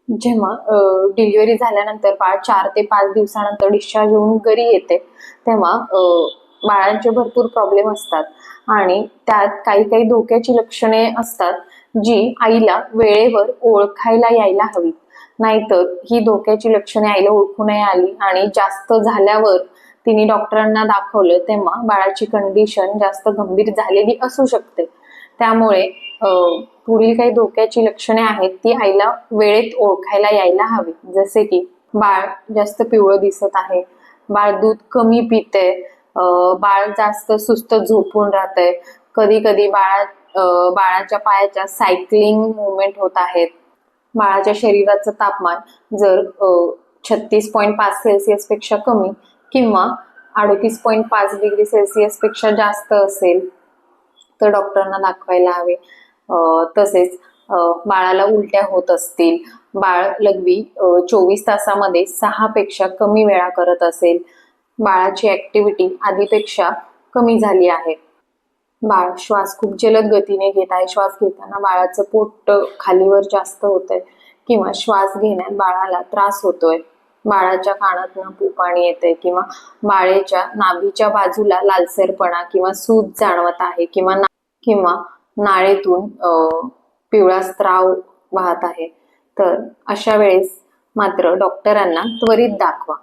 जेव्हा डिलिव्हरी झाल्यानंतर बाळ 4 ते 5 दिवसानंतर डिस्चार्ज होऊन घरी येते, तेव्हा बाळांचे भरपूर प्रॉब्लेम असतात आणि त्यात काही काही धोक्याची लक्षणे असतात, जी आईला वेळेवर ओळखायला यायला हवी. नाहीतर ही धोक्याची लक्षणे आईला ओळखू नाही आली आणि जास्त झाल्यावर तिने डॉक्टरांना दाखवलं, तेव्हा बाळाची कंडिशन जास्त गंभीर झालेली असू शकते. त्यामुळे पुढील काही धोक्याची लक्षणे आहेत ती आईला वेळेत ओळखायला यायला हवी. जसे की बाळ जास्त पिवळं दिसत आहे, बाळ दूध कमी पिते, बाळ जास्त सुस्त झोपून राहतंय, कधी कधी बाळाच्या पायाच्या सायकलिंग मुवमेंट होत आहेत, बाळाच्या शरीराचं तापमान जर 36.5 सेल्सिअस पेक्षा कमी किंवा 38.5 डिग्री सेल्सिअस पेक्षा जास्त असेल तर डॉक्टरांना दाखवायला हवे. तसेच बाळाला उलट्या होत असतील, बाळ लघवी 24 तासामध्ये 6 पेक्षा कमी वेळा करत असेल, बाळाची ऍक्टिव्हिटी आधीपेक्षा कमी झाली आहे, बाळ श्वास खूप जलद गतीने घेत आहे, श्वास घेताना बाळाचं पोट खालीवर जास्त होतंय किंवा श्वास घेण्यात बाळाला त्रास होतोय, बाळाच्या कानातनं पाणी येते किंवा बाळेच्या नाभीच्या बाजूला लालसरपणा किंवा सूज जाणवत आहे किंवा नाळेतून पिवळा स्त्राव वाहत आहे, तर अशा वेळेस मात्र डॉक्टरांना त्वरित दाखवा.